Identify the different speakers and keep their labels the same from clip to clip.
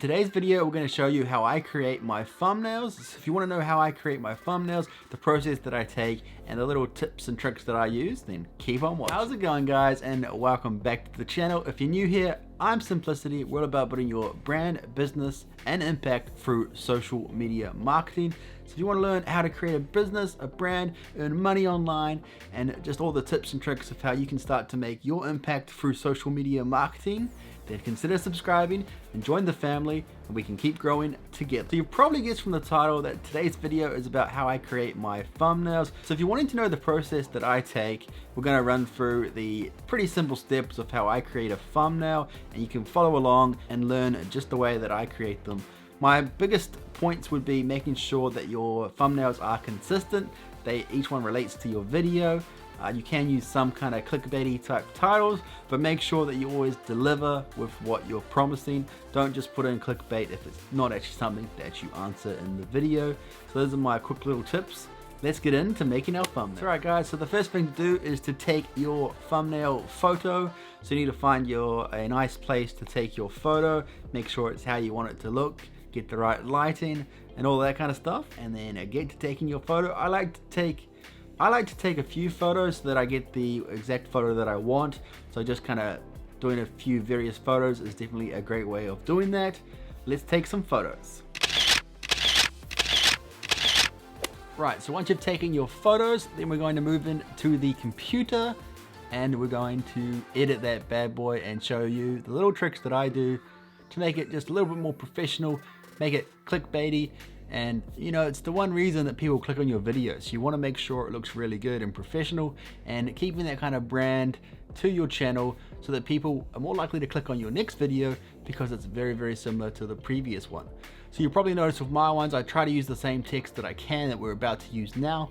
Speaker 1: today's video, we're going to show you how I create my thumbnails. So if you want to know how I create my thumbnails, the process that I take, and the little tips and tricks that I use, then keep on watching. How's it going, guys? And welcome back to the channel. If you're new here, I'm Simplicity. We're all about building your brand, business, and impact through social media marketing. So if you want to learn how to create a business, a brand, earn money online, and just all the tips and tricks of how you can start to make your impact through social media marketing, then consider subscribing and join the family, and we can keep growing together. So you probably guessed from the title that today's video is about how I create my thumbnails. So if you're wanting to know the process that I take, we're going to run through the pretty simple steps of how I create a thumbnail, and you can follow along and learn just the way that I create them. My biggest points would be making sure that your thumbnails are consistent. Each one relates to your video. You can use some kind of clickbaity type titles, but make sure that you always deliver with what you're promising. Don't just put in clickbait if it's not actually something that you answer in the video. So those are my quick little tips. Let's get into making our thumbnail. Alright guys, so the first thing to do is to take your thumbnail photo. So you need to find a nice place to take your photo. Make sure it's how you want it to look. Get the right lighting and all that kind of stuff. And then get to taking your photo. I like to take a few photos so that I get the exact photo that I want. So just kind of doing a few various photos is definitely a great way of doing that. Let's take some photos. Right, so once you've taken your photos, then we're going to move into the computer and we're going to edit that bad boy and show you the little tricks that I do to make it just a little bit more professional, make it clickbaity. And you know, it's the one reason that people click on your videos. You want to make sure it looks really good and professional, and keeping that kind of brand to your channel so that people are more likely to click on your next video because it's very, very similar to the previous one. So you probably notice with my ones, I try to use the same text that I can that we're about to use now.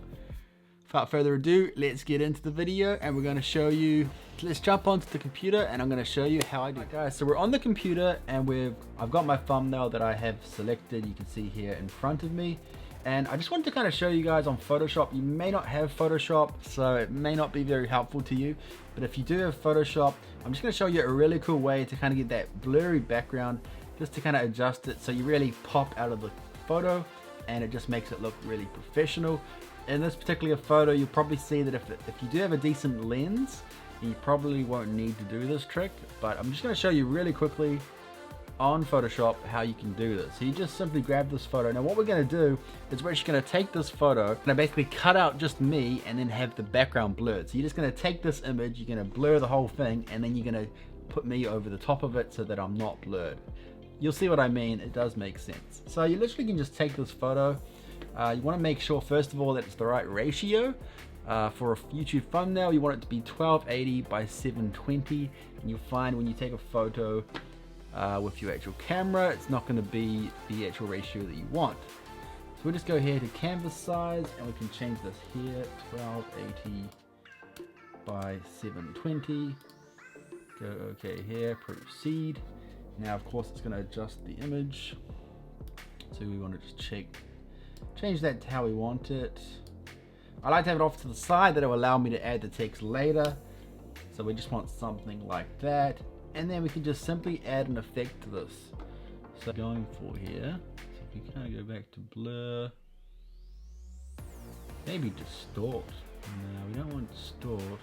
Speaker 1: Without further ado, let's get into the video and we're going to show you. Let's jump onto the computer and I'm going to show you how I do it. Guys, so we're on the computer and I've got my thumbnail that I have selected. You can see here in front of me. And I just wanted to kind of show you guys on Photoshop. You may not have Photoshop, so it may not be very helpful to you. But if you do have Photoshop, I'm just going to show you a really cool way to kind of get that blurry background, just to kind of adjust it so you really pop out of the photo and it just makes it look really professional. In this particular photo, you'll probably see that if you do have a decent lens, you probably won't need to do this trick, but I'm just going to show you really quickly on Photoshop how you can do this. So you just simply grab this photo. Now what we're going to do is we're just going to take this photo and basically cut out just me and then have the background blurred. So you're just going to take this image, you're going to blur the whole thing, and then you're going to put me over the top of it so that I'm not blurred. You'll see what I mean. It does make sense. So you literally can just take this photo. You want to make sure first of all that it's the right ratio. For a YouTube thumbnail, you want it to be 1280 by 720, and you'll find when you take a photo with your actual camera, it's not going to be the actual ratio that you want. So we'll just go here to canvas size and we can change this here, 1280 by 720. Go okay here, proceed. Now of course it's going to adjust the image, so we want to just change that to how we want it. I like to have it off to the side that will allow me to add the text later. So we just want something like that. And then we can just simply add an effect to this. So going for here, so if we kind of go back to blur, maybe distort. No, we don't want distort.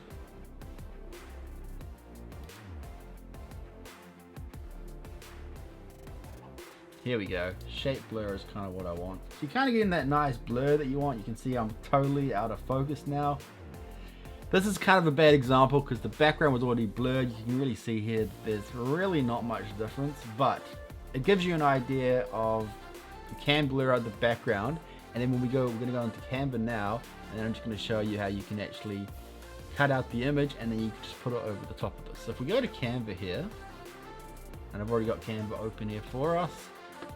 Speaker 1: Here we go. Shape blur is kind of what I want. So you're kind of getting that nice blur that you want. You can see I'm totally out of focus now. This is kind of a bad example because the background was already blurred. You can really see here there's really not much difference, but it gives you an idea of you can blur out the background. And then when we're going to go into Canva now, and I'm just going to show you how you can actually cut out the image and then you can just put it over the top of this. So if we go to Canva here, and I've already got Canva open here for us.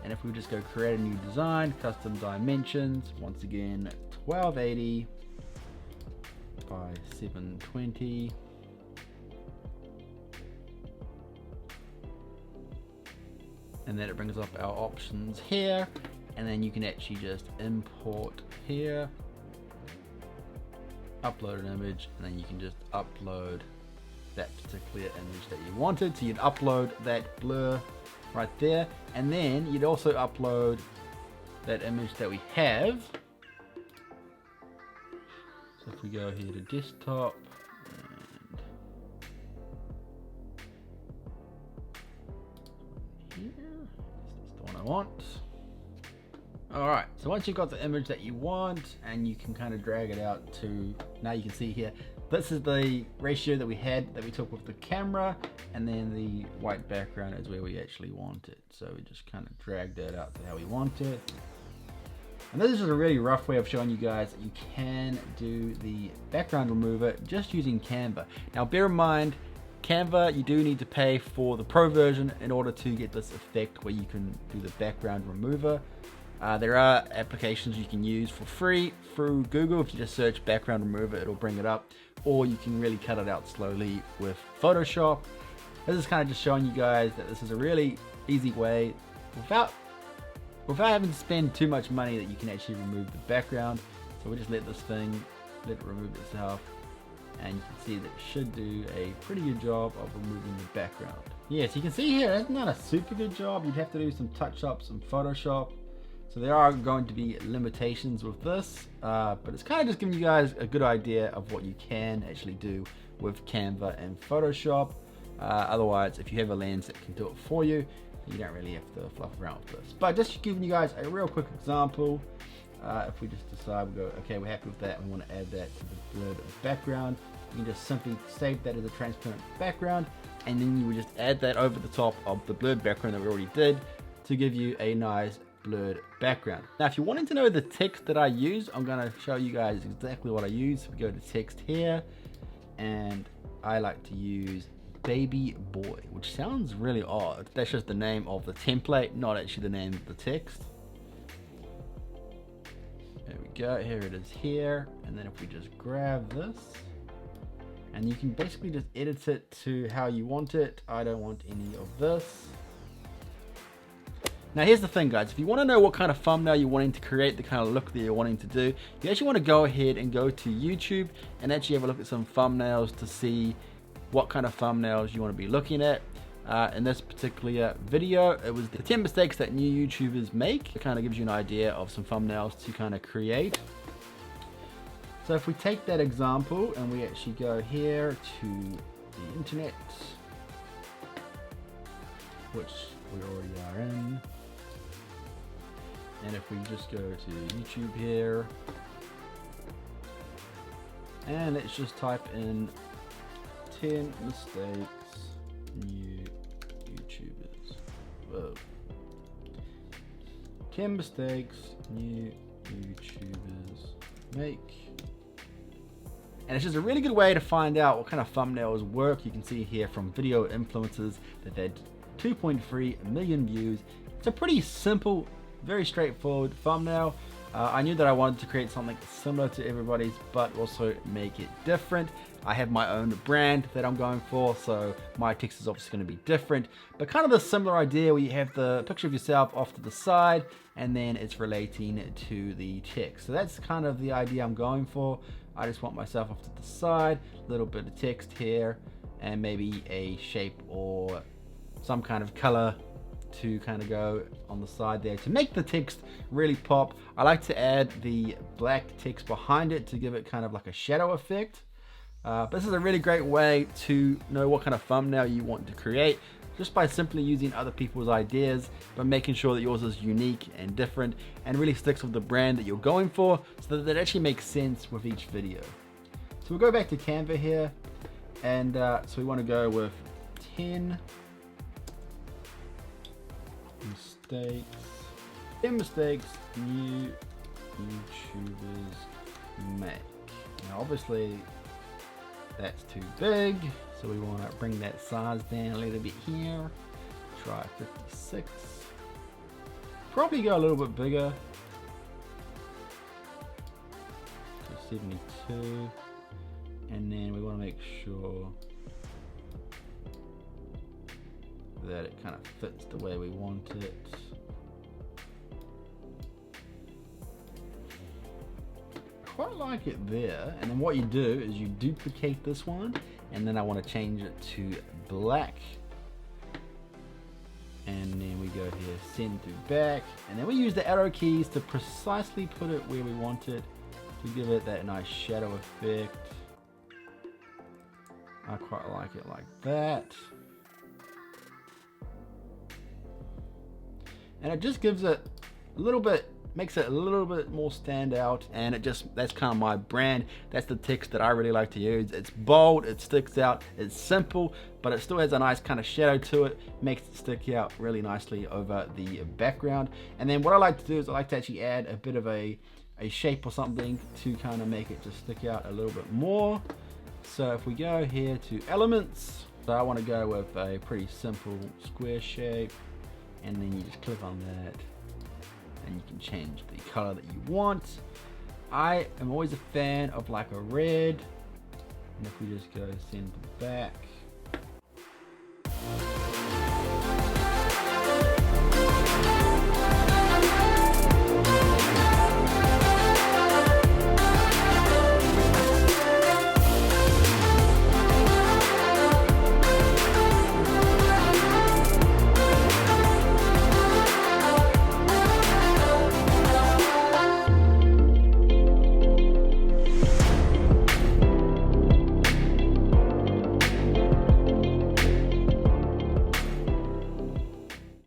Speaker 1: And if we just go create a new design, custom dimensions, once again, 1280 by 720. And then it brings up our options here. And then you can actually just import here, upload an image, and then you can just upload that particular image that you wanted. So you'd upload that blur right there. And then you'd also upload that image that we have. So if we go here to desktop, and here, this is the one I want. Alright, so once you've got the image that you want, and you can kind of drag it out to, now you can see here, this is the ratio that we took with the camera, and then the white background is where we actually want it. So we just kind of drag that out to how we want it. And this is just a really rough way of showing you guys that you can do the background remover just using Canva. Now bear in mind, Canva, you do need to pay for the pro version in order to get this effect where you can do the background remover. There are applications you can use for free through Google. If you just search background remover, it'll bring it up, or you can really cut it out slowly with Photoshop. This is kind of just showing you guys that this is a really easy way without having to spend too much money that you can actually remove the background. So we just let this thing, let it remove itself, and you can see that it should do a pretty good job of removing the background. Yes, you can see here, it's not a super good job. You'd have to do some touch-ups in Photoshop. So there are going to be limitations with this, but it's kind of just giving you guys a good idea of what you can actually do with Canva and Photoshop. Otherwise, if you have a lens that can do it for you, you don't really have to fluff around with this. But just giving you guys a real quick example, if we just decide we go, okay, we're happy with that, we want to add that to the blurred background, you can just simply save that as a transparent background, and then you would just add that over the top of the blurred background that we already did to give you a nice blurred background. Now if you're wanting to know the text that I use, I'm going to show you guys exactly what I use. We go to text here, and I like to use baby boy, which sounds really odd. That's just the name of the template, not actually the name of the text. There we go, here it is here. And then if we just grab this, and you can basically just edit it to how you want it. I don't want any of this. Now here's the thing guys, if you want to know what kind of thumbnail you're wanting to create, the kind of look that you're wanting to do, you actually want to go ahead and go to YouTube and actually have a look at some thumbnails to see what kind of thumbnails you want to be looking at. In this particular video, it was the 10 mistakes that new YouTubers make. It kind of gives you an idea of some thumbnails to kind of create. So if we take that example and we actually go here to the internet, which we already are in, and if we just go to YouTube here, and let's just type in 10 mistakes new YouTubers. Whoa. 10 mistakes new YouTubers make. And it's just a really good way to find out what kind of thumbnails work. You can see here from video influencers that they had 2.3 million views. It's a pretty simple, very straightforward thumbnail. I knew that I wanted to create something similar to everybody's, but also make it different. I have my own brand that I'm going for, so my text is obviously going to be different, but kind of the similar idea where you have the picture of yourself off to the side, and then it's relating to the text. So that's kind of the idea I'm going for. I just want myself off to the side, a little bit of text here, and maybe a shape or some kind of color to kind of go on the side there to make the text really pop. I like to add the black text behind it to give it kind of like a shadow effect. But this is a really great way to know what kind of thumbnail you want to create just by simply using other people's ideas, but making sure that yours is unique and different and really sticks with the brand that you're going for, so that it actually makes sense with each video. So we'll go back to Canva here, and so we want to go with 10 mistakes new YouTubers make. Now obviously that's too big, so we want to bring that size down a little bit here. Try 56. Probably go a little bit bigger. So 72. And then we want to make sure that it kind of fits the way we want it. Quite like it there. And then what you do is you duplicate this one, and then I want to change it to black, And then we go here, send to back. And then we use the arrow keys to precisely put it where we want it to give it that nice shadow effect. I quite like it like that. And it just gives it a little bit, makes it a little bit more stand out, and it just, that's kind of my brand. That's the text that I really like to use. It's bold, it sticks out, it's simple, but it still has a nice kind of shadow to it, makes it stick out really nicely over the background. And then what I like to do is I like to actually add a bit of a shape or something to kind of make it just stick out a little bit more. So if we go here to elements, so I want to go with a pretty simple square shape, and then you just click on that and you can change the color that you want. I am always a fan of like a red, and if we just go send back.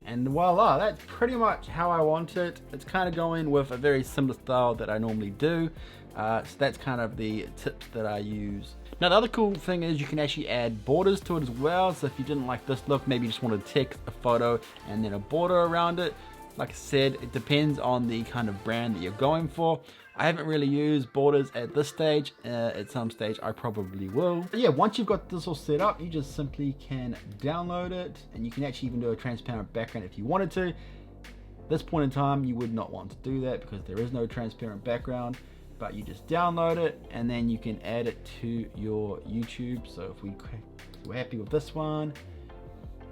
Speaker 1: And voila, that's pretty much how I want it. It's kind of going with a very similar style that I normally do. So that's kind of the tips that I use. Now the other cool thing is you can actually add borders to it as well. So if you didn't like this look, maybe you just want to text a photo and then a border around it. Like I said, it depends on the kind of brand that you're going for. I haven't really used borders at this stage. At some stage I probably will. But yeah, once you've got this all set up, you just simply can download it, and you can actually even do a transparent background if you wanted to. At this point in time, you would not want to do that because there is no transparent background, but you just download it and then you can add it to your YouTube. So if we're happy with this one,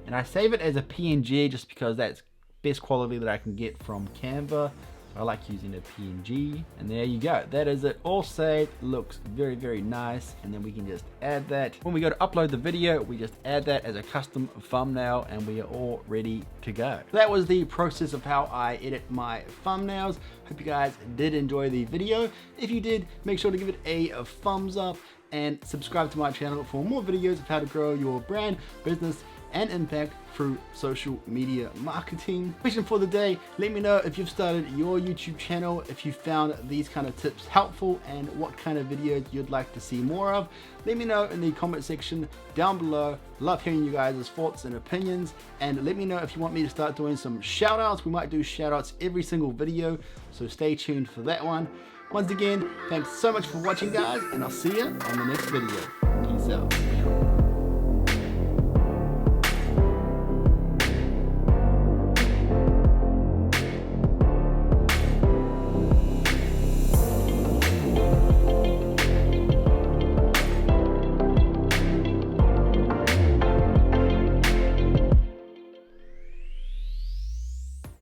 Speaker 1: and I save it as a PNG just because that's best quality that I can get from Canva. I like using a PNG, and there you go. That is it, all saved. Looks very, very nice. And then we can just add that. When we go to upload the video, we just add that as a custom thumbnail, and we are all ready to go. That was the process of how I edit my thumbnails. Hope you guys did enjoy the video. If you did, make sure to give it a thumbs up and subscribe to my channel for more videos of how to grow your brand, business, and impact through social media marketing. Question for the day, let me know if you've started your YouTube channel, if you found these kind of tips helpful, and what kind of videos you'd like to see more of. Let me know in the comment section down below. Love hearing you guys' thoughts and opinions, and let me know if you want me to start doing some shout outs. We might do shout outs every single video, so stay tuned for that one. Once again, thanks so much for watching guys, and I'll see you on the next video. Peace out.